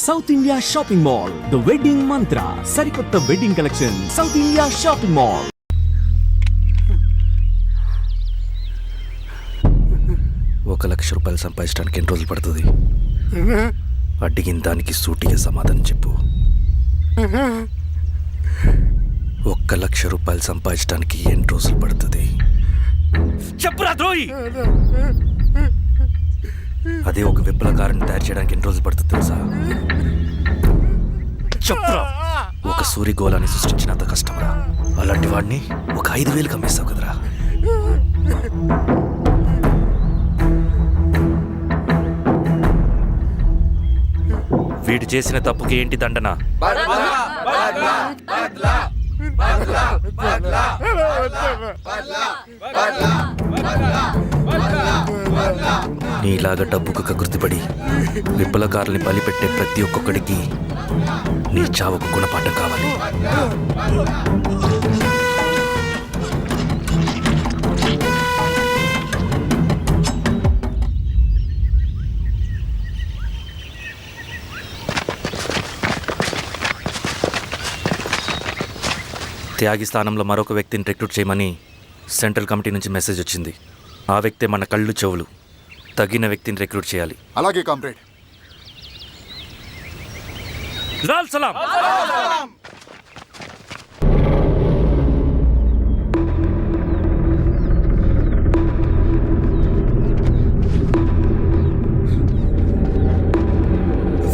South India shopping mall, the wedding మంత్ర, సరికొత్త wedding collection, south India shopping mall. ₹1,00,000 సంపాదించడానికి ఎన్ని రోజులు పడుతుంది? అడిగిన దానికి సూటిగా సమాధానం చెప్పు. ₹1,00,000 సంపాదించడానికి ఎన్ని రోజులు పడుతుంది? చెప్పురా ద్రోహి. అదే ఒక విప్లవకారుని తయారు చేయడానికి ఎన్ని రోజులు పడుతుంది తెలుసా? చెప్పురా. ఒక సూర్యగోళాన్ని సృష్టించినంత కష్టంరా. అలాంటి వాడిని ఒక 5,000 అమ్మేస్తావు కదరా. వీడు చేసిన తప్పుకి ఏంటి దండన? నీలాగా డబ్బుకు కకృతిపడి విప్లవకారుల్ని బలిపెట్టే ప్రతి ఒక్కొక్కడికి నీ చావుకు గుణపాఠం కావాలి. త్యాగి స్థానంలో మరొక వ్యక్తిని రిక్రూట్ చేయమని సెంట్రల్ కమిటీ నుంచి మెసేజ్ వచ్చింది. ఆ వ్యక్తే మన కళ్ళు చెవులు. తగిన వ్యక్తిని రిక్రూట్ చేయాలి. అలాగే కామ్రేడ్. లాల్ సలాం.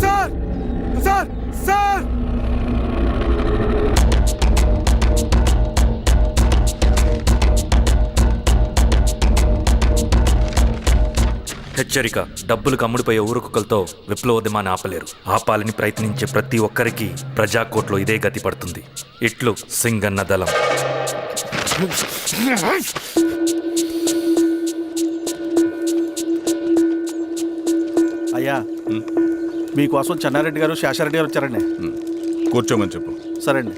సార్ సార్ సార్ హెచ్చరిక. డబ్బులకు అమ్ముడిపోయే ఊరుకుక్కలతో విప్లవోద్యమాన్ని ఆపలేరు. ఆపాలని ప్రయత్నించే ప్రతి ఒక్కరికి ప్రజాకోర్టులో ఇదే గతి పడుతుంది. ఇట్లు సింగన్న దళం. అయ్యా, మీకోసం చెన్నారెడ్డి గారు శేషారెడ్డి గారు వచ్చారండి. కూర్చోమని చెప్పు. సరే అండి.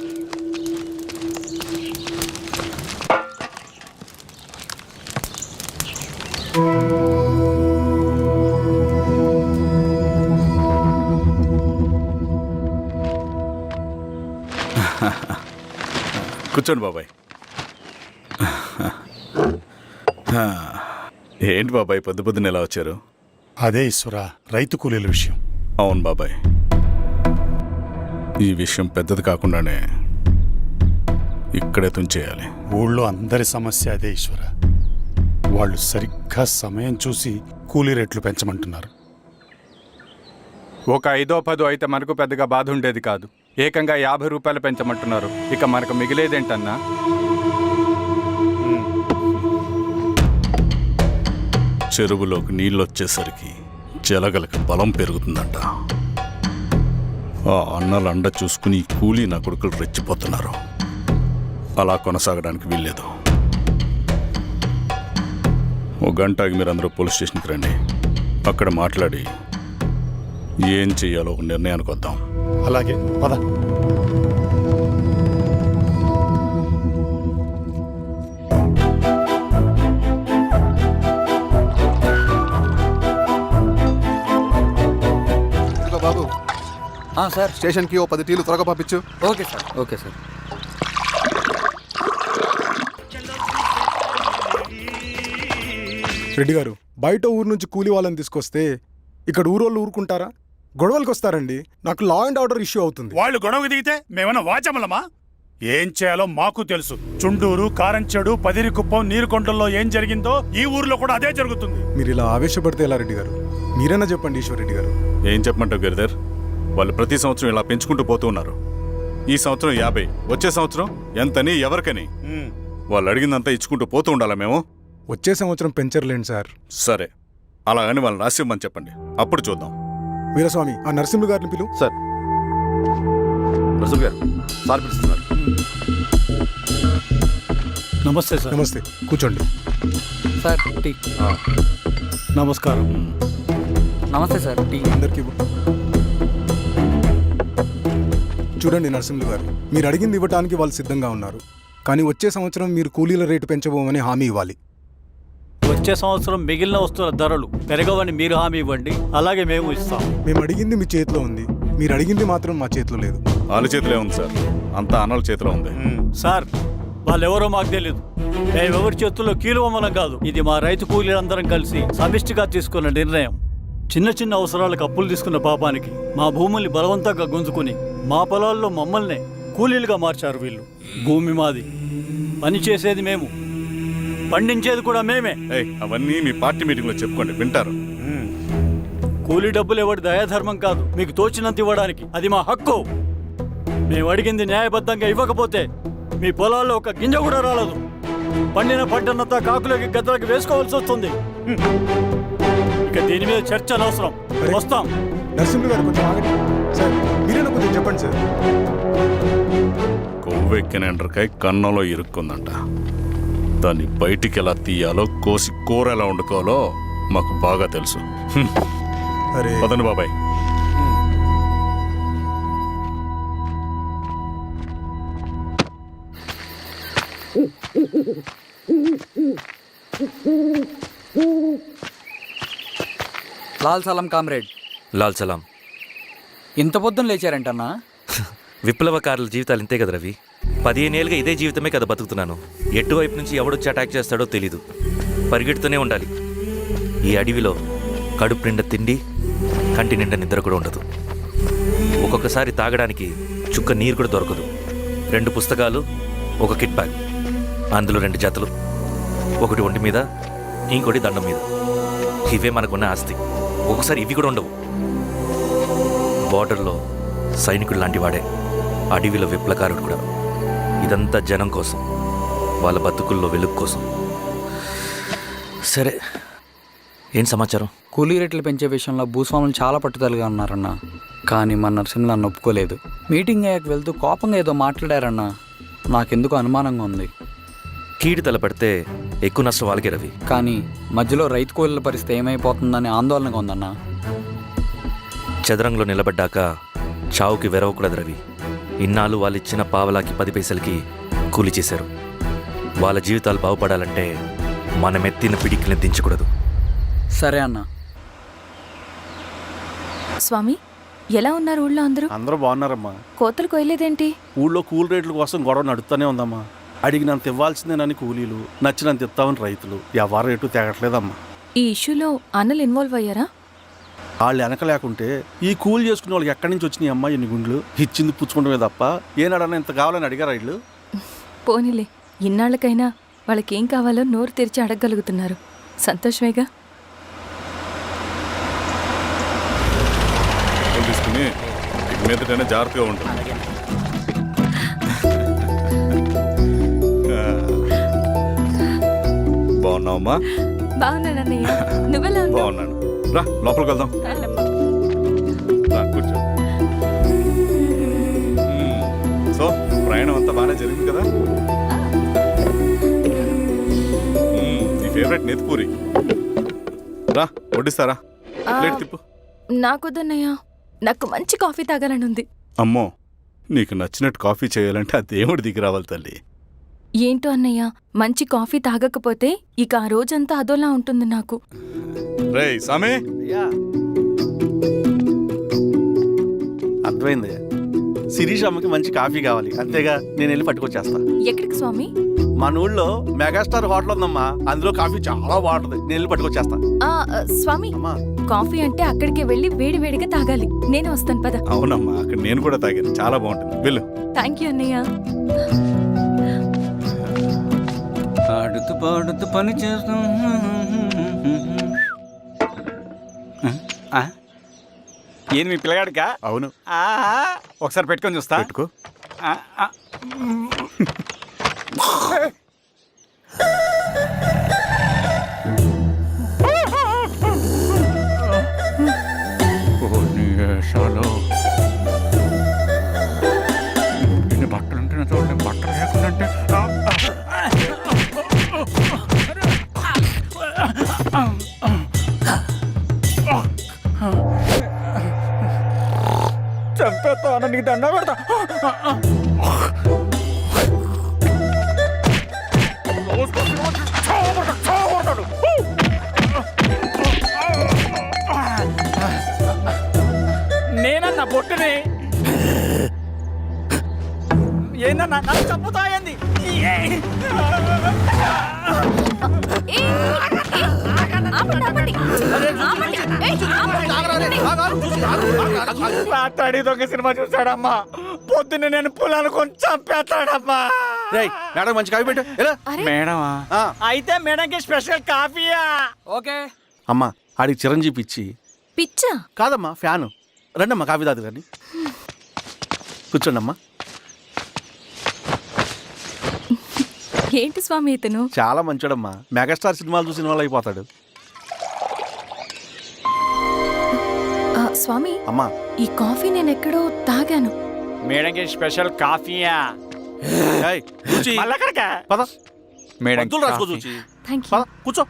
కూర్చోండి బాబాయ్. ఏంటి బాబాయ్ పొద్దున ఎలా వచ్చారు? అదే ఈశ్వర, రైతు కూలీల విషయం. అవును బాబాయ్, ఈ విషయం పెద్దది కాకుండానే ఇక్కడే తుంచేయాలి. ఊళ్ళో అందరి సమస్య అదే ఈశ్వర. వాళ్ళు సరిగ్గా సమయం చూసి కూలీ రేట్లు పెంచమంటున్నారు. ఒక 5-10 అయితే మనకు పెద్దగా బాధ ఉండేది కాదు. ఏకంగా ₹50 పెంచమంటున్నారు. ఇక మనకు మిగిలేదేంటన్నా? చెరువులోకి నీళ్ళు వచ్చేసరికి జలగలకు బలం పెరుగుతుందంట. ఆ అన్నల అండ చూసుకుని కూలీ నా కొడుకులు రెచ్చిపోతున్నారు. అలా కొనసాగడానికి వీల్లేదు. ఓ గంటకి మీరందరూ పోలీస్ స్టేషన్కి రండి. అక్కడ మాట్లాడి ఏం చెయ్యాలో ఒక నిర్ణయానికి వద్దాం. అలాగే పద. బాబు సార్, స్టేషన్కి ఓ 10 టీలు త్వరగా పంపించు. Okay sir. Okay sir. Reddy గారు, బయట ఊరు నుంచి కూలి వాళ్ళని తీసుకొస్తే ఇక్కడ ఊరోళ్ళు ఊరుకుంటారా? గొడవలకు వస్తారండి. నాకు లా అండ్ ఆర్డర్ ఇష్యూ అవుతుంది. వాళ్ళు గొడవకు దిగితే మేమన్నా వాచమలమా? ఏం చేయాలో మాకు తెలుసు. చుండూరు, కారంచెడు, పదిరికుప్పం, నీరుకొండల్లో ఏం జరిగిందో ఈ ఊర్లో కూడా అదే జరుగుతుంది. మీరు ఇలా ఆవేశపడితే ఎలా రెడ్డి గారు? మీరైనా చెప్పండి ఈశ్వర్ రెడ్డి గారు. ఏం చెప్పమంటావు గిరిధర్? వాళ్ళు ప్రతి సంవత్సరం ఇలా పెంచుకుంటూ పోతూ ఉన్నారు. ఈ సంవత్సరం 50, వచ్చే సంవత్సరం ఎంతని, ఎవరికని వాళ్ళు అడిగిందంతా ఇచ్చుకుంటూ పోతూ ఉండాలా మేము? వచ్చే సంవత్సరం పెంచర్లేండి సార్. సరే, అలాగని వాళ్ళని రాసిమ్మని చెప్పండి, అప్పుడు చూద్దాం. వీరస్వామి, ఆ నరసింహులు గారిని పిలు. సార్. నరసింహ గారు సార్ పిలుస్తున్నారు. నమస్తే సార్. నమస్తే, కూర్చోండి. Sir tea. నమస్కారం. నమస్తే సార్. టీ అందరికీ ఇవ్వు. చూడండి నరసింహులు గారు, మీరు అడిగింది ఇవ్వటానికి వాళ్ళు సిద్ధంగా ఉన్నారు. కానీ వచ్చే సంవత్సరం మీరు కూలీల రేటు పెంచబోమని హామీ ఇవ్వాలి. వచ్చే సంవత్సరం మిగిలిన వస్తువుల ధరలు పెరగవని మీరు హామీ ఇవ్వండి, అలాగే మేము ఇస్తాం. మేము అడిగింది మీ చేతిలో ఉంది. మీరు అడిగింది మాత్రం మా చేతిలో లేదు. వాళ్ళ చేతిలో ఉంది సార్, అంతా అన్నల చేతిలో ఉంది. సార్ వాళ్ళెవరో మాకు తెలియదు. మేమెవరి చేతుల్లో కీలువమనం కాదు. ఇది మా రైతు కూలీలందరం కలిసి సమిష్టిగా తీసుకున్న నిర్ణయం. చిన్న చిన్న అవసరాలకు అప్పులు తీసుకున్న పాపానికి మా భూముల్ని బలవంతంగా గుంజుకుని మా పొలాల్లో మమ్మల్నే కూలీలుగా మార్చారు వీళ్ళు. భూమి మాది, పని చేసేది మేము, పండించేది కూడా మేమే. ఏయ్, అవన్నీ మీ పార్టీ మీటింగ్లో చెప్పుకోండి, వింటారు. కూలీ డబ్బులు ఎవరి దయాధర్మం కాదు, మీకు తోచినంత ఇవ్వడానికి అది మా హక్కు. మేము అడిగింది న్యాయబద్ధంగా ఇవ్వకపోతే మీ పొలాల్లో ఒక గింజ కూడా రాలదు. పండిన పంటనంతా కాకులకి గద్దలకి వేసుకోవాల్సి వస్తుంది. ఇక దీని మీద చర్చ అనవసరం. వస్తాం. నరసింహులు గారు కొంచెం ఆగండి సార్. మీరైనా కొంచెం చెప్పండి సార్. కొవ్వెక్కిన ఎండ్రకాయ కన్నంలో ఇరుక్కుందంట. దాన్ని బయటికి ఎలా తీయాలో, కోసి కూర ఎలా వండుకోవాలో మాకు బాగా తెలుసు. అరే పదండి బాబాయ్. లాల్ సలాం కామ్రేడ్. లాల్ సలాం. ఇంత పొద్దున లేచారంటన్నా? విప్లవకారుల జీవితాలు ఇంతే కదా రవి. 15 ఏళ్ళుగా ఇదే జీవితమే కదా బతుకుతున్నాను. ఎటువైపు నుంచి ఎవడొచ్చి అటాక్ చేస్తాడో తెలీదు. పరిగెడుతూనే ఉండాలి. ఈ అడవిలో కడుపు నిండా తిండి, కంటి నిండా నిద్ర కూడా ఉండదు. ఒక్కొక్కసారి తాగడానికి చుక్క నీరు కూడా దొరకదు. 2 పుస్తకాలు, ఒక కిట్ బ్యాగ్, అందులో 2 జతలు, ఒకటి ఒంటి మీద, ఇంకోటి దండం మీద. ఇవే మనకున్న ఆస్తి. ఒక్కొక్కసారి ఇవి కూడా ఉండవు. బార్డర్లో సైనికుడు లాంటి వాడే, అడవిలో విప్లవకారుడు కూడా. ఇదంతా జనం కోసం, వాళ్ళ బతుకుల్లో వెలుగు కోసం. సరే, ఏం సమాచారం? కూలీ రేట్లు పెంచే విషయంలో భూస్వాములు చాలా పట్టుదలగా ఉన్నారన్న. కానీ మన నరసింహులు అన్న ఒప్పుకోలేదు. మీటింగ్ అయ్యాక వెళ్తూ కోపంగా ఏదో మాట్లాడారన్న. నాకెందుకు అనుమానంగా ఉంది. కీడి తలపడితే ఎక్కువ నష్టం వాళ్ళకే రవి. కానీ మధ్యలో రైతు కూలీల పరిస్థితి ఏమైపోతుందని ఆందోళనగా ఉందన్న. చదరంగంలో నిలబడ్డాక చావుకి వెరవకూడదు రవి. ఇన్నాళ్ళు వాళ్ళు ఇచ్చిన పావలాకి 10 పైసలకి కూలి చేశారు. వాళ్ళ జీవితాలు బాగుపడాలంటే మనమెత్తిన పిడికిని దించకూడదు. సరే అన్న. స్వామి, ఎలా ఉన్నారు ఊళ్ళో అందరూ? అందరూ బాగున్నారమ్మా. కోతలు కొయ్యలేదేంటి? ఊళ్ళో కూలి రేట్ల కోసం గొడవ నడుస్తూనే ఉందమ్మా. అడిగినంత ఇవ్వాల్సిందేనని కూలీలు, నచ్చినంత ఇస్తామని రైతులు. ఎవరు రేటు తేగట్లేదమ్మా. ఈ ఇష్యూలో అన్నలు ఇన్వాల్వ్ అయ్యారా? వాళ్ళు వెనక లేకుంటే ఈ కూలి చేసుకునే వాళ్ళకి ఎక్కడి నుంచి వచ్చినాయి అమ్మా ఎన్ని గుండ్లు? ఇచ్చింది పుచ్చుకుంటమే తప్ప ఏనాడన్నా ఇంత కావాలని అడిగారు వీళ్ళు. పోనీలే, ఇన్నాళ్ళకైనా వాళ్ళకేం కావాలో నోరు తెరిచి అడగగలుగుతున్నారు. సంతోషమేగా. తీసుకుని ఇక మీదటైనా జాగ్రత్తగా ఉంటుంది. బాగున్నావమ్మా? బాగున్నానన్నయ్య, నువ్వెలా ఉన్నావు? బాగున్నాను. రా లోపలికి వెళ్దాం. రా కూర్చో. సో ప్రయాణం అంతా బాగానే జరిగింది కదా? నీ ఫేవరెట్ నెత్తిపూరి. రా వడ్డిస్తారా? ప్లేట్ తిప్పు. నాకొద్దన్నయ్య, నాకు మంచి కాఫీ తాగాలని ఉంది. అమ్మో, నీకు నచ్చినట్టు కాఫీ చేయాలంటే ఆ దేవుడి దిగి రావాలి తల్లి. ఏంటో అన్నయ్య, మంచి కాఫీ తాగకపోతే ఇక ఆ రోజంతా అదోలా ఉంటుంది నాకు. రేయ్ సామే, అర్థమైంది. శిరీష్ అమ్మకి మంచి కాఫీ కావాలి, అంతేగా నేను వెళ్ళి పట్టుకొచ్చేస్తా. ఎక్కడికి స్వామి? మన ఊళ్ళో మెగాస్టార్ హోటల్ ఉందమ్మా, అందులో కాఫీ చాలా బాగుంటుంది. నేను వెళ్ళి పట్టుకొచ్చేస్తా. స్వామి, అమ్మా కాఫీ అంటే అక్కడికి వెళ్ళి వేడి వేడిగా తాగాలి. నేను వస్తాను పద. అవునమ్మా, అక్కడ నేను కూడా తాగాను, చాలా బాగుంటుంది. వెళ్ళు. థ్యాంక్ యూ అన్నయ్య. ఆడుతూ పాడుతూ పని చేస్తాం. ఏంది మీ పిల్లగాడికా? అవును, ఒకసారి పెట్టుకొని చూస్తా. పెట్టుకో. బట్టలుంటే చూడండి, బట్టలు లేకుంటే చంపేస్తా. నీకు దండ పెడతా. నేనన్నా పొట్టుని ఏందన్నా నన్ను చంపుతాయండి రాత్రి దొంగ సినిమా చూస్తాడమ్మా పొద్దున్న నేను పొలాన్ని కొంచెం చంపేస్తాడమ్మా. రేయ్ మేడం మంచి కాఫీ పెట్టు ఎలా మేడమా ఆ. అయితే మేడంకి స్పెషల్ కాఫీయా? ఓకే. అమ్మా ఆడికి చిరంజీవి ఇచ్చి పిచ్చా? కాదమ్మా ఫ్యాను రండమ్మా కాఫీ తాదు కానీ కూర్చోండి అమ్మా. ఏంటి స్వామి ఇతను? చాలా మంచోడమ్మా, మెగాస్టార్ సినిమాలు చూసిన వాళ్ళు అయిపోతాడు. స్వామి అమ్మా ఈ కాఫీ నేను ఎక్కడో తాగాను. మేడంకి స్పెషల్ కాఫీయా? ఏయ్, చూచి. మళ్ళక్కడికా? పద మేడం మందులు రాసుకో చూచి. Thank you. పద కూర్చో.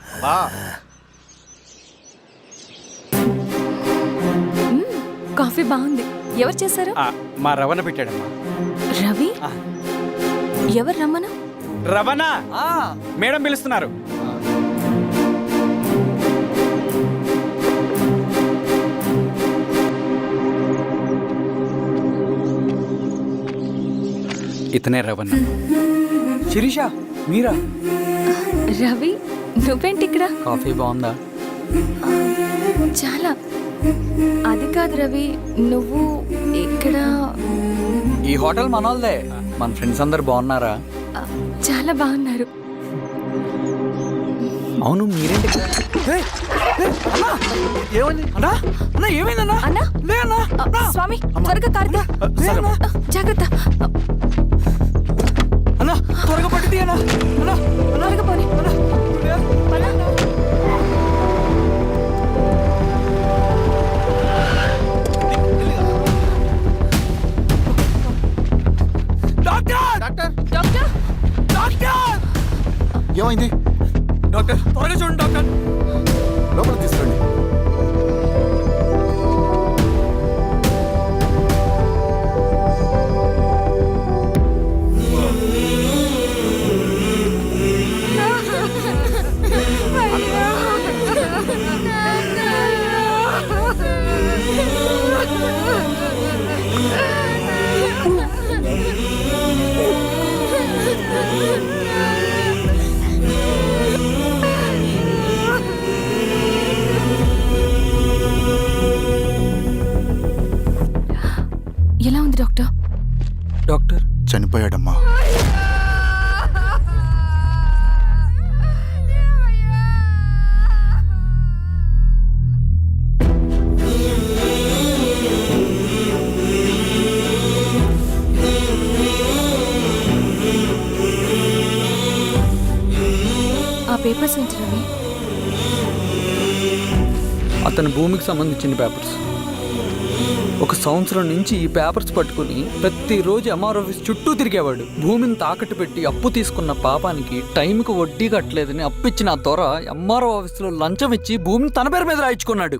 కాఫీ బాగుంది. ఎవరు చేశారు? మా రవణ పెట్టాడమ్మా. రవి? ఎవరు రమ్మను? రవణ మేడం పిలుస్తున్నారు. ఇతనే రవణ. శిరీష మీరా? రవి నువ్వేంటి ఇక్కడ? కాఫీ బాగుందా? చాలా. అది కాదు రవి, నువ్వు ఇక్కడ. ఈ హోటల్ మనోల్దే. మన ఫ్రెండ్స్ అందరు బాగున్నారా? చాలా బాగున్నారు. అవును మీరేంటి ఇక్కడ? ఏమండి అన్నా అన్నా ఏమైందన్నా? అన్నా లే అన్నా. స్వామి త్వరగా కార్తీ. జాగ్రత్త. అన్నా త్వరగా పట్టి అన్నా. అన్నా త్వరగా పోనీ. డాక్టర్ ఏమైంది? డాక్టర్ త్వరగా చూడండి డాక్టర్. లోపల తీసుకురండి. ఎలా ఉంది డాక్టర్? డాక్టర్ చనిపోయాడమ్మా. ఆ పేపర్స్ ఏంటి రవి? అతని భూమికి సంబంధించిన పేపర్స్. ఒక సంవత్సరం నుంచి ఈ పేపర్స్ పట్టుకుని ప్రతిరోజు ఎంఆర్ ఆఫీస్ చుట్టూ తిరిగేవాడు. భూమిని తాకట్టు పెట్టి అప్పు తీసుకున్న పాపానికి టైంకి వడ్డీ కట్టలేదని అప్పిచ్చిన ఆ దొర ఎంఆర్ఓ ఆఫీస్లో లంచం ఇచ్చి భూమిని తన పేరు మీద రాయించుకున్నాడు.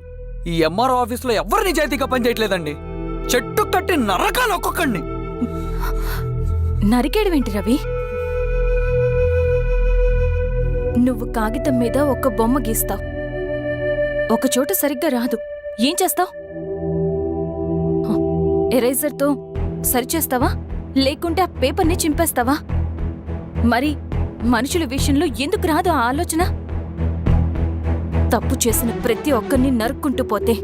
ఈ ఎంఆర్ఓ ఆఫీస్లో ఎవరు నిజాయితీగా పనిచేయట్లేదండి. చెట్టు కట్టి నరకాలు ఒక్కొక్కడిని. నరికేడవేంటి రవి? నువ్వు కాగితం మీద ఒక బొమ్మ గీస్తావు, ఒక చోట సరిగ్గా రాదు, ఏం చేస్తావు? ఎరేజర్తో సరిచేస్తావా లేకుంటే ఆ పేపర్ని చింపేస్తావా? మరి మనుషుల విషయంలో ఎందుకు రాదు ఆ ఆలోచన? తప్పు చేసిన ప్రతి ఒక్కరిని నరుక్కుంటూ పోతే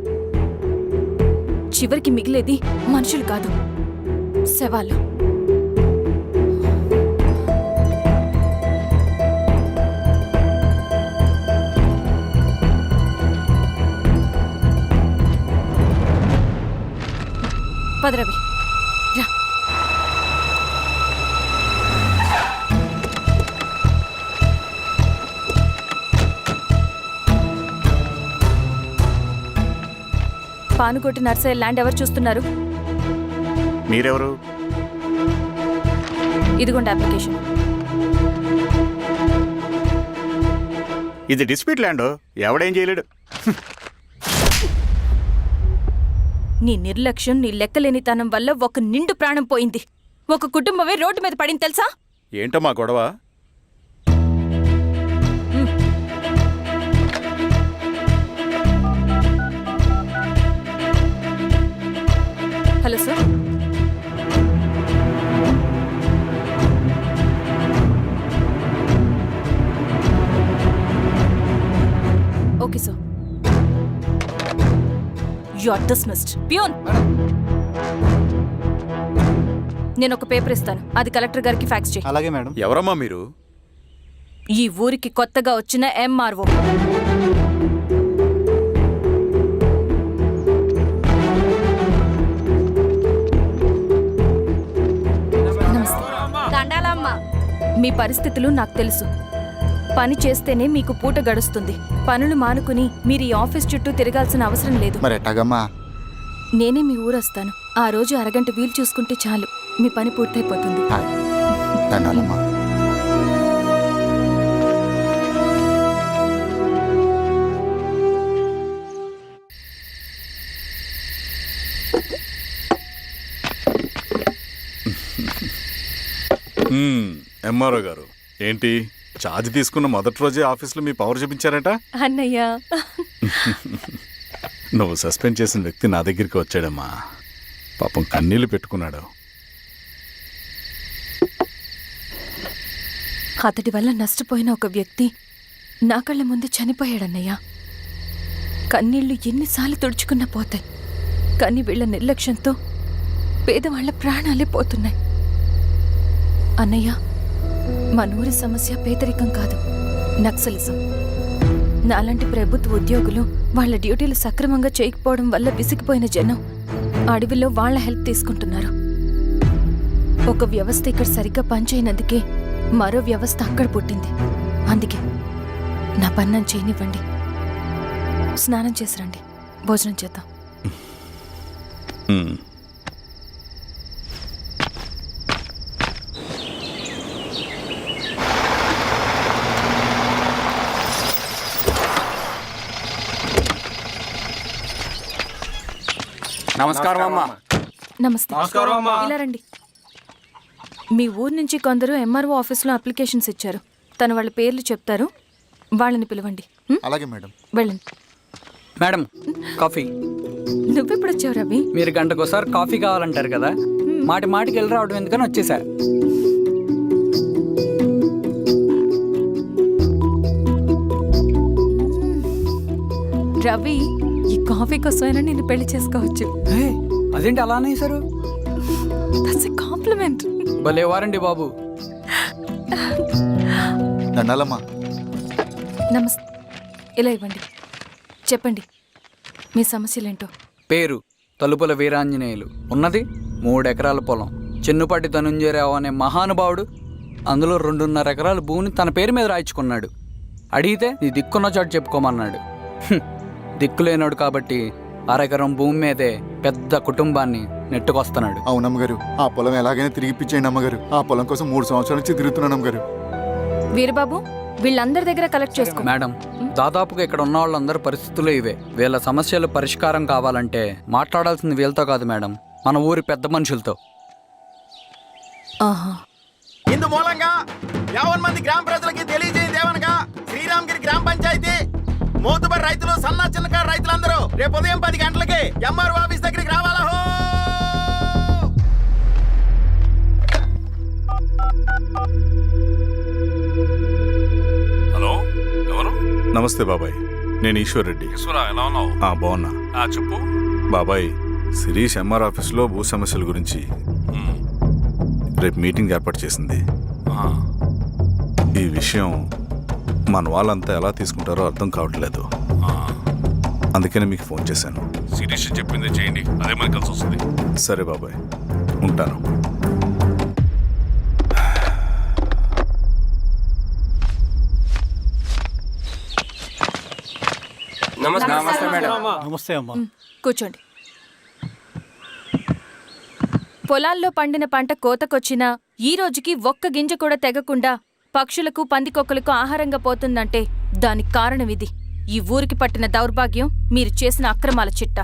చివరికి మిగిలేది మనుషులు కాదు, శవాలు. పదరవి రా. పానుకోటి నర్సయ్య ల్యాండ్ ఎవరు చూస్తున్నారు? మీరెవరు? ఇదిగోండి అప్లికేషన్. ఇది డిస్ప్యూట్ ల్యాండ్, ఎవడేం చేయలేడు. నీ నిర్లక్ష్యం, నీ లెక్కలేనితనం వల్ల ఒక నిండు ప్రాణం పోయింది. ఒక కుటుంబమే రోడ్డు మీద పడింది తెలుసా? ఏంటమ్మా గొడవ? Hello sir. Okay sir. You are dismissed. Peon, నేను ఒక పేపర్ ఇస్తాను, అది కలెక్టర్ గారికి ఫ్యాక్స్ చేయి. అలాగే మేడం. ఎవరమ్మా మీరు? ఈ ఊరికి కొత్తగా వచ్చిన ఎంఆర్ఓ. మీ పరిస్థితులు నాకు తెలుసు. పని చేస్తేనే మీకు పూట గడుస్తుంది. పనులు మానుకుని మీరు ఈ ఆఫీస్ చుట్టూ తిరగాల్సిన అవసరం లేదు. మరి ఎట్టాగమ్మా? నేనే మీ ఊరొస్తాను. ఆ రోజు అరగంట వీలు చూసుకుంటే చాలు, మీ పని పూర్తయిపోతుంది. దండాలమ్మా. ఎంఆర్ఓ గారు ఏంటి ఛార్జ్ తీసుకున్న మొదటి రోజే ఆఫీస్లో మీ పవర్ చూపించారట? అన్నయ్య, నువ్వు సస్పెండ్ చేసిన వ్యక్తి నా దగ్గరికి వచ్చాడమ్మా. పాపం కన్నీళ్లు పెట్టుకున్నాడు. అతడి వల్ల నష్టపోయిన ఒక వ్యక్తి నా కళ్ళ ముందు చనిపోయాడన్నయ్య. కన్నీళ్లు ఎన్నిసార్లు తుడుచుకున్నా పోతాయి, కానీ వీళ్ళ నిర్లక్ష్యంతో పేదవాళ్ల ప్రాణాలే పోతున్నాయి. అన్నయ్య, మన ఊరి సమస్య పేదరికం కాదు, నక్సలిజం. నాలాంటి ప్రభుత్వ ఉద్యోగులు వాళ్ళ డ్యూటీలు సక్రమంగా చేయకపోవడం వల్ల విసిగిపోయిన జనం అడవిలో వాళ్ళ హెల్ప్ తీసుకుంటున్నారు. ఒక వ్యవస్థ ఇక్కడ సరిగ్గా పనిచేయనందుకే మరో వ్యవస్థ అక్కడ పుట్టింది. అందుకే నా పన్నం చేయనివ్వండి. స్నానం చేసి రండి, భోజనం చేద్దాం. నమస్కారం అమ్మా. నమస్తే. ఇలా రండి. మీ ఊరు నుంచి కొందరు ఎంఆర్ఓ ఆఫీస్లో అప్లికేషన్స్ ఇచ్చారు. తను వాళ్ళ పేర్లు చెప్తారు, వాళ్ళని పిలవండి. అలాగే మేడం. వెళ్ళండి. Madam, coffee. నువ్వెప్పుడు వచ్చావు రవి? మీరు గంటకోసారి కాఫీ కావాలంటారు కదా, మాటి మాటికి వెళ్ళి రావడం ఎందుకని వచ్చేసా. రవి, ఈ కాఫీ కోసమైనా నేను పెళ్లి చేసుకోవచ్చు. అదేంటి అలా అనేసారు? That's a compliment. భలే వారండి బాబు. దండాలమ్మా. నమస్తే. ఇలా ఇవ్వండి. చెప్పండి, మీ సమస్యలేంటో. పేరు తలుపుల వీరాంజనేయులు. ఉన్నది 3 ఎకరాల పొలం. చెన్నుపాటి ధనుంజయరావు అనే మహానుభావుడు అందులో 2.5 ఎకరాల భూమిని తన పేరు మీద రాయించుకున్నాడు. అడిగితే నీ దిక్కున్న చోటు చెప్పుకోమన్నాడు. దిక్కులేనాడు కాబట్టి 1/2 ఎకరం భూమి మీదే పెద్ద కుటుంబాన్ని నెట్టుకొస్తున్నాడు. అవునమ్మగారు, ఆ పొలం ఎలాగైనా తిరిగి ఇప్పించేయండి అమ్మగారు. ఆ పొలం కోసం 3 సంవత్సరాల నుంచి తిరుగుతున్నాను అమ్మగారు. వీరబాబు, వీళ్ళందరి దగ్గర కలెక్ట్ చేసుకో. మేడం, దాదాపుగా ఇక్కడ ఉన్న వాళ్ళందరి పరిస్థితులు ఇవే. వీళ్ళ సమస్యలు పరిష్కారం కావాలంటే మాట్లాడాల్సింది వీళ్ళతో కాదు మేడం, మన ఊరి పెద్ద మనుషులతో. ఇందు మూలంగా 50 మంది గ్రామ ప్రజలకి తెలియజేయదేవనగా శ్రీరామగిరి గ్రామ పంచాయతీ మోతుబరి రైతులు, సన్న చిన్నకారు రైతులందరూ రేపు ఉదయం 10 గంటలకి ఎంఆర్ఓ ఆఫీస్ దగ్గరికి రావాలా. హలో, ఎవరు? నమస్తే బాబాయ్, నేను ఈశ్వర్ రెడ్డి. ఎలా ఉన్నావు? బాగున్నా. చెప్పు బాబాయ్, శిరీష్ ఎంఆర్ ఆఫీస్లో భూ సమస్యల గురించి రేపు మీటింగ్ ఏర్పాటు చేసింది. ఈ విషయం మన వాళ్ళంతా ఎలా తీసుకుంటారో అర్థం కావట్లేదు. అందుకనే మీకు ఫోన్ చేశాను. శిరీష్ చెప్పింది చేయండి, అదే మనకు కలిసి వస్తుంది. సరే బాబాయ్, ఉంటాను. నమస్తే మేడం. నమస్తే అమ్మా. కూర్చోండి. పొలాల్లో పండిన పంట కోతకొచ్చినా ఈ రోజుకి ఒక్క గింజ కూడా తెగకుండా పక్షులకు, పందికొక్కలకు ఆహారంగా పోతుందంటే దానికి కారణం ఇది. ఈ ఊరికి పట్టిన దౌర్భాగ్యం మీరు చేసిన అక్రమాల చిట్టా.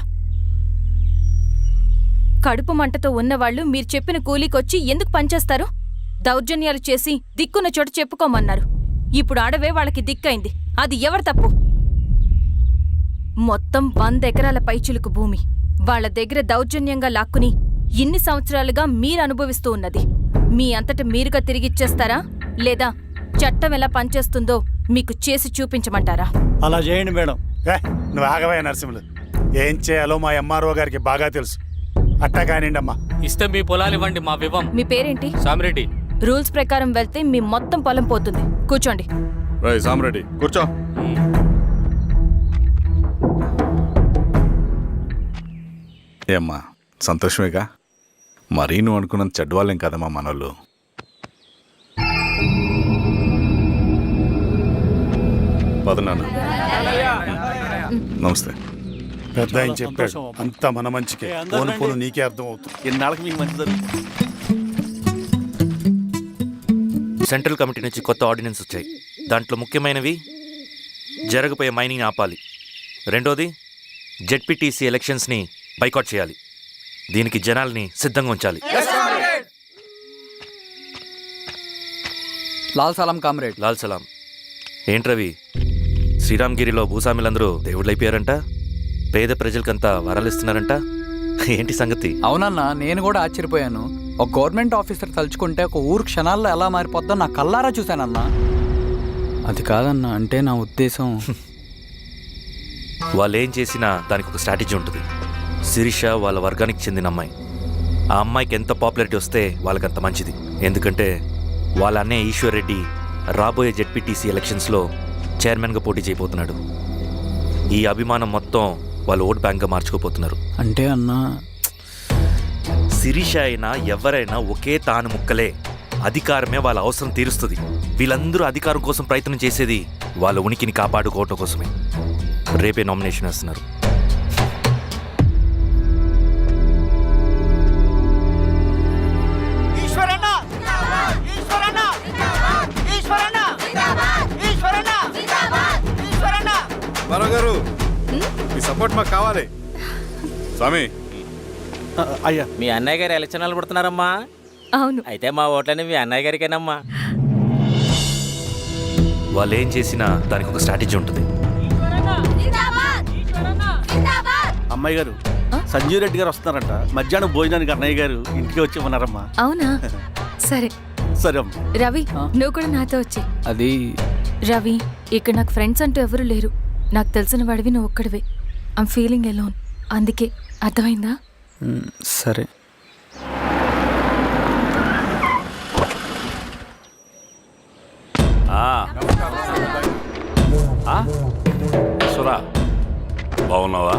కడుపు మంటతో ఉన్నవాళ్లు మీరు చెప్పిన కూలీకొచ్చి ఎందుకు పనిచేస్తారు? దౌర్జన్యాలు చేసి దిక్కున్న చోట చెప్పుకోమన్నారు. ఇప్పుడు అడవే వాళ్ళకి దిక్కైంది. అది ఎవరి తప్పు? మొత్తం 100 ఎకరాల పైచిలుకు భూమి వాళ్ళ దగ్గర దౌర్జన్యంగా లాక్కుని ఇన్ని సంవత్సరాలుగా మీరు అనుభవిస్తూ ఉన్నది మీ అంతట మీరుగా తిరిగిచ్చేస్తారా లేదా చట్టం ఎలా పనిచేస్తుందో మీకు చేసి చూపించమంటారా? అలా చేయండి మేడం. నువ్వు ఆగవే నరసింహులు. ఏం చేయాలో మా ఎంఆర్ఓ గారికి బాగా తెలుసు. అట్టా కానివ్వండి అమ్మా. ఇస్తే మీ పొలాలు ఇవ్వండి, మా వివం. మీ పేరేంటి? సామిరెడ్డి. రూల్స్ ప్రకారం వెళ్తే మీ మొత్తం పొలం పోతుంది. కూర్చోండి. సామరెడ్డి కూర్చో. ఏమ్మా సంతోషమేగా? మరీ నువ్వు అనుకున్నంత చెడ్డవాళ్ళేం కదమ్మా మనోళ్ళు. పదనాన్న. నమస్తే. పెద్ద ఆయన చెప్పాడు, అంతా మన మంచికే. పోను పోను నీకే అర్థం అవుతుంది. ఎన్నాళ్ళకి మీకు మంచి జరుగుతుంది. సెంట్రల్ కమిటీ నుంచి కొత్త ఆర్డినెన్స్ వచ్చాయి. దాంట్లో ముఖ్యమైనవి జరగబోయే మైనింగ్ ఆపాలి, రెండోది జెడ్పీటీసీ ఎలక్షన్స్ని బైకాట్ చేయాలి, దీనికి జనాల్ని సిద్ధంగా ఉంచాలి. లాల్ సలాం కామ్రేడ్. లాల్ సలాం. ఏంట్రవి, శ్రీరామ్గిరిలో భూస్వాములందరూ దేవుళ్ళైపోయారంట, పేద ప్రజలకంతా వరాలు ఇస్తున్నారంట, ఏంటి సంగతి? అవునన్నా, నేను కూడా ఆశ్చర్యపోయాను. ఒక గవర్నమెంట్ ఆఫీసర్ తలుచుకుంటే ఒక ఊరు క్షణాల్లో ఎలా మారిపోద్దో నా కల్లారా చూశానన్నా. అది కాదన్నా, అంటే నా ఉద్దేశం వాళ్ళు ఏం చేసినా దానికి ఒక స్ట్రాటజీ ఉంటుంది. శిరీష వాళ్ళ వర్గానికి చెందిన అమ్మాయి. ఆ అమ్మాయికి ఎంత పాపులారిటీ వస్తే వాళ్ళకంత మంచిది. ఎందుకంటే వాళ్ళ అన్నయ్య ఈశ్వర్ రెడ్డి రాబోయే జెడ్పీటీసీ ఎలక్షన్స్లో చైర్మన్గా పోటీ చేయబోతున్నాడు. ఈ అభిమానం మొత్తం వాళ్ళు ఓట్ బ్యాంక్గా మార్చుకోపోతున్నారు. అంటే అన్నా, శిరీష అయినా ఎవరైనా ఒకే తాను ముక్కలే. అధికారమే వాళ్ళ అవసరం తీరుస్తుంది. వీళ్ళందరూ అధికారం కోసం ప్రయత్నం చేసేది వాళ్ళ ఉనికిని కాపాడుకోవటం కోసమే. రేపే నామినేషన్ వేస్తున్నారు. గారు మీ సపోర్ట్ మాకు కావాలి. స్వామి, అయ్యా మీ అన్నయ్య గారు ఎలక్షన్లు పడుతున్నారమ్మా. అవును. అయితే మా ఓట్లని మీ అన్నయ్య గారికేనమ్మా. వాళ్ళు ఏం చేసినా దానికి ఒక స్ట్రాటజీ ఉంటుంది. అమ్మాయి గారు, సంజీవ్ రెడ్డి గారు వస్తున్నారంట. మధ్యాహ్నం భోజనానికి అన్నయ్య గారు ఇంటికి వచ్చి ఉన్నారమ్మా. అవునా? సరే సరే అమ్మ. రవి, నువ్వు కూడా నాతో వచ్చి. అది రవి, ఇక్కడ నాకు ఫ్రెండ్స్ అంటూ ఎవరు లేరు. నాకు తెలిసిన వాడివి నువ్వు ఒక్కడివే. I'm feeling alone. అందుకే, అర్థమైందా? సరే. బాగున్నావా?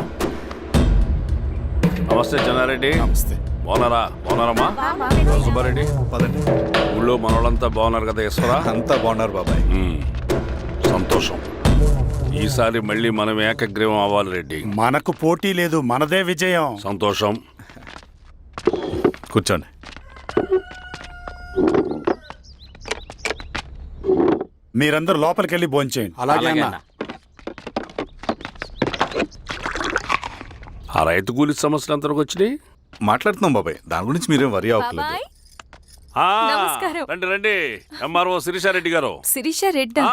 నమస్తే చెన్నారెడ్డి. నమస్తే. బాగున్నారమ్మా? సుబ్బారెడ్డి, పదండి. ఊళ్ళో మనోళ్ళంతా బాగున్నారు కదా ఈశ్వరా? అంతా బాగున్నారు బాబాయ్. సంతోషం. ఈసారి మళ్ళీ మనం ఏకగ్రీవం అవ్వాలి రెడ్డి. మనకు పోటీ లేదు, మనదే విజయం. సంతోషం. కూర్చోండి. మీరందరూ లోపలికి వెళ్ళి భోంచేయండి. అలాగే అన్న. ఆ రైతు కూలి సమస్యలు ఎంతవరకు వచ్చినాయి? మాట్లాడుతున్నాం బాబాయ్, దాని గురించి మీరేం వరి అవ్వట్లేదు. బాబాయ్, నమస్కారం. రండి రండి. ఎంఆర్ఓ శిరీషారెడ్డి గారు. శిరీష రెడ్డా?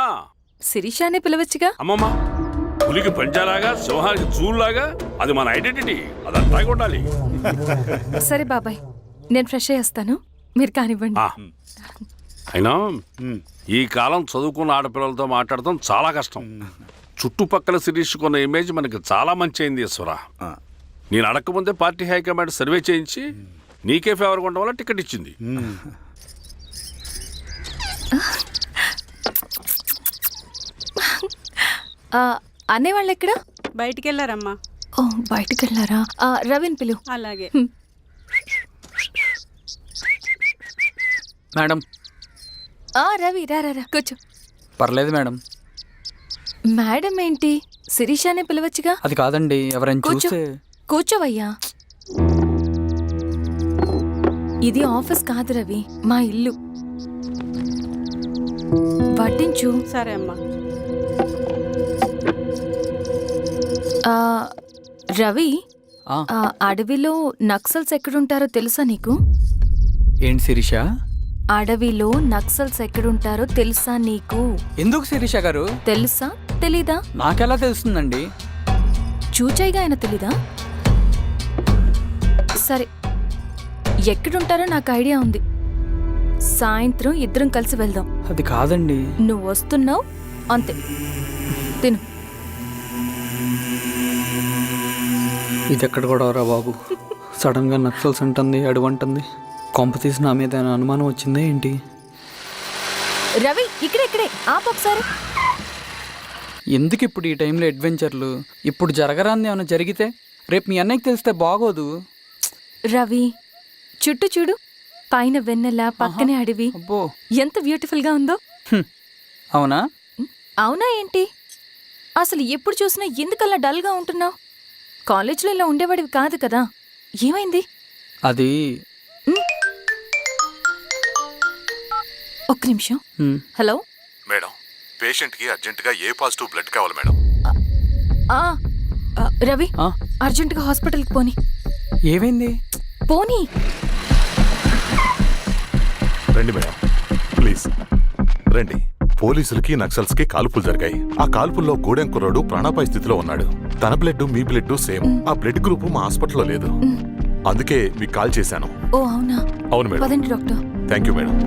శిరీష అనే పిలవచ్చుగా. అమ్మమ్మ, పులికి పంచాలాగా, సింహానికి చూలాగా అది మన ఐడెంటిటీ. అదంతా ఉండాలి. సరే బాబాయ్, నేను ఫ్రెష్ అయ్యేస్తాను, మీరు కానివ్వండి. అయినా ఈ కాలం చదువుకున్న ఆడపిల్లలతో మాట్లాడటం చాలా కష్టం. చుట్టుపక్కల శిరీషుకున్న ఇమేజ్ మనకి చాలా మంచి అయింది ఈశ్వరా. నేను అడగకముందే పార్టీ హైకమాండ్ సర్వే చేయించి నీకే ఫేవర్గా ఉండడం వల్ల టికెట్ ఇచ్చింది. అనేవాళ్ళు ఎక్కడ? బయటికి వెళ్ళారమ్మా. ఓ, బయటికి వెళ్ళారా? రవిని పిలు. అలాగే మేడం. రవి, రా రా రా, కూర్చో. పర్లేదు మేడం. మేడం ఏంటి? శిరీషానే పిలవచ్చుగా. అది కాదండి, ఎవరైనా కూర్చో. చూస్తే. కూర్చోవయ్యా. ఇది ఆఫీస్ కాదు రవి, మా ఇల్లు. వడ్డించు. సరే అమ్మా. రవి, అడవిలో నక్సల్స్ ఎక్కడుంటారో తెలుసా నీకు? ఏంటి శిరీష? అడవిలో నక్సల్స్ ఎక్కడుంటారో తెలుసా నీకు? ఎందుకు శిరీష గారు? తెలుసా తెలీదా? నాకెలా తెలుస్తుందండి? చూచాయిగా ఆయన తెలీదా? సరే, ఎక్కడుంటారో నాకు ఐడియా ఉంది. సాయంత్రం ఇద్దరం కలిసి వెళ్దాం. అది కాదండి. నువ్వు వస్తున్నావు అంతే. తిను. ఇది ఎక్కడ కూడా రా బాబు. సడన్గా నక్సల్స్ అంటుంది, అడువంటుంది. కొంప తీసి నా మీద ఏమైనా అనుమానం వచ్చిందే ఏంటి? రవి ఇక్కడే ఆపొకసారి. ఎందుకు ఇప్పుడు ఈ టైంలో అడ్వెంచర్లు? ఇప్పుడు జరగరాంది ఏమైనా జరిగితే రేపు మీ అన్నయ్యకి తెలిస్తే బాగోదు. రవి చుట్టూ చూడు, పైన వెన్నెల, పక్కనే అడవి. అబ్బో, ఎంత బ్యూటిఫుల్ గా ఉందో. అవునా? అవునా ఏంటి? అసలు ఎప్పుడు చూసినా ఎందుకలా డల్ గా ఉంటున్నావు? కాలేజ్లో ఇలా ఉండేవాడివి కాదు కదా, ఏమైంది? అది ఒక్క నిమిషం. హలో మేడం, పేషెంట్కి అర్జెంటుగా ఏ పాజిటివ్ బ్లడ్ కావాలి మేడం. రవి, అర్జెంటుగా హాస్పిటల్కి పోని. ఏమైంది? పోనీ. రండి మేడం, ప్లీజ్ రండి. పోలీసులకి నక్సల్స్కి కాల్పులు జరిగాయి. ఆ కాల్పుల్లో గూడెం కుర్రాడు ప్రాణాపాయ స్థితిలో ఉన్నాడు. తన బ్లడ్ మీ బ్లడ్ సేమ్. ఆ బ్లడ్ గ్రూప్ మా హాస్పిటల్లో లేదు. అందుకే మీకు కాల్ చేశాను. ఓ అవునా? అవును మేడం. పదండి doctor. Thank you madam.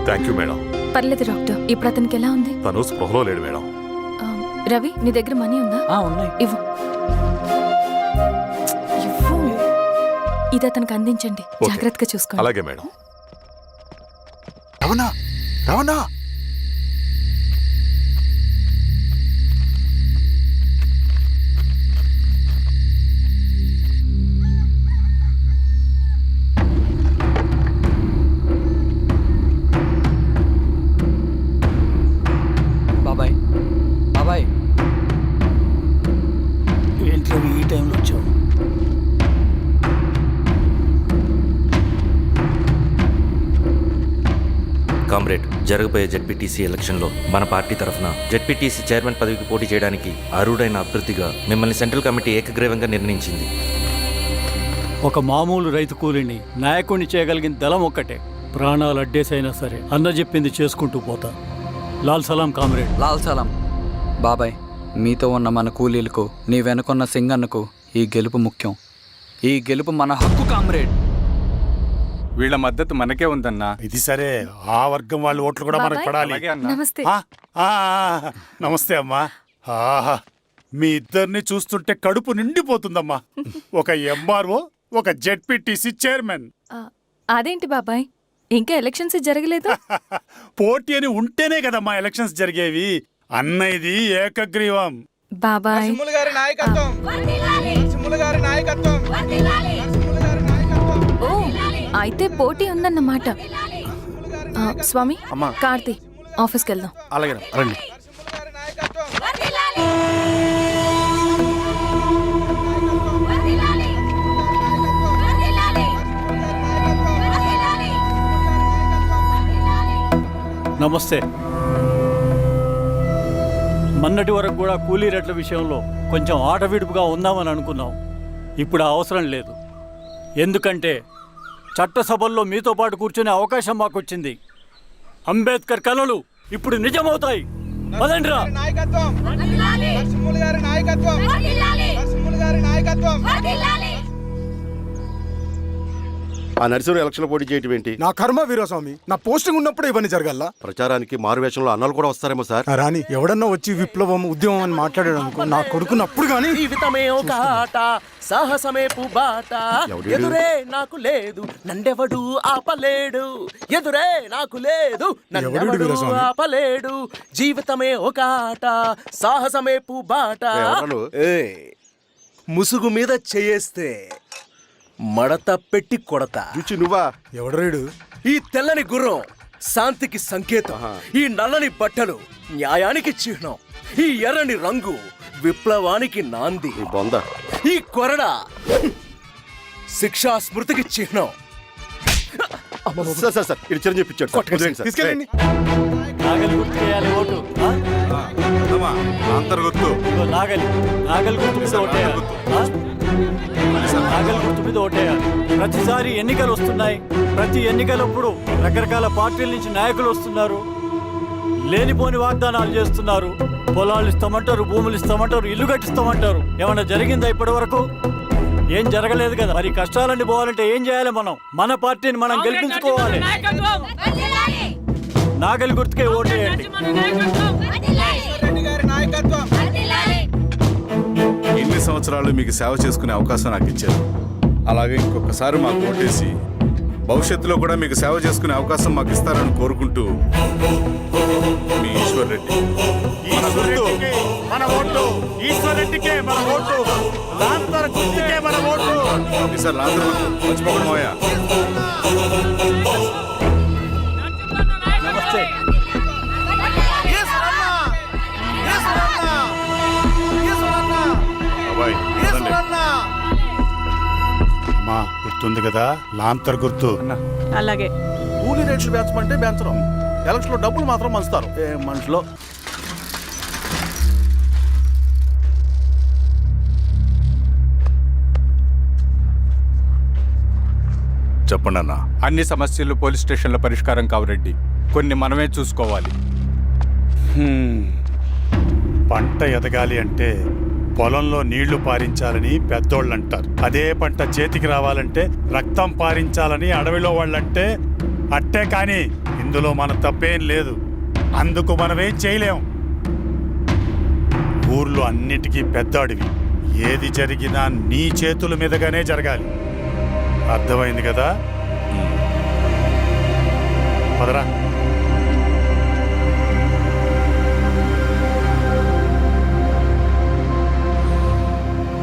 Thank you madam. పర్లేదు డాక్టర్. ఇప్పుడు అతనికి ఎలా ఉంది? తను స్పృహలో లేడు మేడం. రవి, నీ దగ్గర మనీ ఉందా? ఉన్నాయి. ఇవ్వు. ఇది అతనికి అందించండి. ఓకే. జాగ్రత్తగా చూసుకోండి. అలాగే మేడం. రవణ రవణ బాబాయ్, బాబాయ్. ఏంటి ఈ టైంలో వచ్చావు? కామ్రేడ్, జరగబోయే జెడ్పీటీసీ ఎలక్షన్లో మన పార్టీ తరఫున జెడ్పీటీసీ చైర్మన్ పదవికి పోటీ చేయడానికి అర్హుడైన అభ్యర్థిగా మిమ్మల్ని సెంట్రల్ కమిటీ ఏకగ్రీవంగా నిర్ణయించింది. ఒక మామూలు రైతు కూలిని నాయకుడిని చేయగలిగిన దళం ఒక్కటే. ప్రాణాలు అడ్డేసైనా సరే అన్న చెప్పింది చేసుకుంటూ పోతా. లాల్ సలాం కామ్రేడ్. లాల్ సలాం. బాబాయ్, మీతో ఉన్న మన కూలీలకు, నీ వెనుకున్న సింగన్నకు ఈ గెలుపు ముఖ్యం. ఈ గెలుపు మన హక్కు కామ్రేడ్. వీళ్ళ మద్దతు మనకే ఉందన్నా. ఇది సరే, ఆ వర్గం వాళ్ళ ఓట్లు కూడా మనకు బాబాయ్. పడాలి. అలాగే అన్నా. నమస్తే. నమస్తే అమ్మా. ఆహా, మీ ఇద్దరిని చూస్తుంటే కడుపు నిండిపోతుందమ్మా. ఒక ఎంఆర్ఓ, ఒక జెడ్పీటీసీ చైర్మన్. అదేంటి బాబాయ్, ఇంకా ఎలక్షన్స్ జరగలేదు? పోటీ అని ఉంటేనే కదమ్మా ఎలక్షన్స్ జరిగేవి. అన్నయ్యది ఏకగ్రీవం. బాబాయ్, ఓ అయితే పోటీ ఉందన్నమాట. స్వామి, అమ్మా. కార్తీ, ఆఫీస్కి వెళ్దాం. అలాగే రండి. నమస్తే. మొన్నటి వరకు కూడా కూలీ రేట్ల విషయంలో కొంచెం ఆట విడుపుగా ఉందామని అనుకున్నాం. ఇప్పుడు ఆ అవసరం లేదు. ఎందుకంటే చట్టసభల్లో మీతో పాటు కూర్చునే అవకాశం మాకు వచ్చింది. అంబేద్కర్ కలలు ఇప్పుడు నిజమవుతాయి. పదండ్రా. ఆ నర్సరీ ఎలక్షన్ పోటీ చేయటం ఏంటి? నా కర్మ వీరస్వామి, నా పోస్టింగ్ ఉన్నప్పుడే ఇవన్నీ జరగాల. ప్రచారానికి మారువేషంలో అన్నలు కూడా వస్తారేమో సార్. రాని ఎవడన్నా వచ్చి విప్లవం, ఉద్యమం అని మాట్లాడాడు అనుకో, నా కొడుకున్నప్పుడు కానీ జీవితమే ఒక ఆట, సాహసమే పుబాట, ఎదురే నాకు లేదు నన్నెవడు ఆపలేడు, ఎదురే నాకు లేదు నన్నెవడు ఆపలేడు, జీవితమే ఒక ఆట, సాహసమే పుబాట. ముసుగు మీద చేయేస్తే మడత పెట్టి కొడతా. నువ్వా? ఎవడరేడు? ఈ తెల్లని గుర్రం శాంతికి సంకేతం, ఈ నల్లని బట్టలు న్యాయానికి చిహ్నం, ఈ ఎర్రని రంగు విప్లవానికి నాంది, ఈ కొరడ శిక్షా స్మృతికి చిహ్నం. సార్ ఇది చిరంజీవి పిచ్చాడు. తీసుకెళ్ళండి. నాగలి గుర్తు చేయాలి ఓటు ఆ? అంతర్గుర్తు ఇదిగో నాగలి గుర్తు మీద ఓటేయాలి ఆ? నాగలి గుర్తు మీద ఓటేయాలి. ప్రతిసారి ఎన్నికలు వస్తున్నాయి. ప్రతి ఎన్నికలప్పుడు రకరకాల పార్టీల నుంచి నాయకులు వస్తున్నారు. లేనిపోని వాగ్దానాలు చేస్తున్నారు. పొలాలు ఇస్తామంటారు, భూములు ఇస్తామంటారు, ఇల్లు కట్టిస్తామంటారు. ఏమన్నా జరిగిందా ఇప్పటి వరకు? ఏం జరగలేదు కదా. మరి కష్టాలన్నీ పోవాలంటే ఏం చేయాలి? మనం మన పార్టీని మనం గెలిపించుకోవాలి. నాగలి గుర్తుకే ఓటేయండి. ఇన్ని సంవత్సరాలు మీకు సేవ చేసుకునే అవకాశం నాకు ఇచ్చారు. అలాగే ఇంకొకసారి మాకు ఓటేసి భవిష్యత్తులో కూడా మీకు సేవ చేసుకునే అవకాశం మాకు ఇస్తారని కోరుకుంటూ మీ ఈశ్వర్ రెడ్డి. మన ఓటు ఈశ్వర్ రెడ్డికే మన ఓటు, లాంతర్ గుర్తుకే మన ఓటు. సార్ లాంతర్ మర్చిపోకుండా పోయా. నమస్తే. బాబాయ్, రండి. అమ్మా గుర్తుంది కదా, లాంతర్ గుర్తు. అలాగే కూలీ రేట్లు పెంచమంటే పెంచడం, ఎలక్షన్లో డబ్బులు మాత్రం పంచుతారు. ఏ మనుషులో చెప్పండి అన్న. అన్ని సమస్యలు పోలీస్ స్టేషన్లో పరిష్కారం కావు రెడ్డి. కొన్ని మనమే చూసుకోవాలి. పంట ఎదగాలి అంటే పొలంలో నీళ్లు పారించాలని పెద్దోళ్ళు అంటారు. అదే పంట చేతికి రావాలంటే రక్తం పారించాలని అడవిలో వాళ్ళంటే అట్టే. కానీ ఇందులో మన తప్పేం లేదు. అందుకు మనమేం చేయలేం. ఊర్లో అన్నిటికీ పెద్ద అడవి. ఏది జరిగినా నీ చేతుల మీదగానే జరగాలి. అర్థమైంది కదా? పదరా.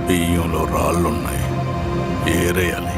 బియ్యంలో రాళ్ళున్నాయి, ఏరేయాలి.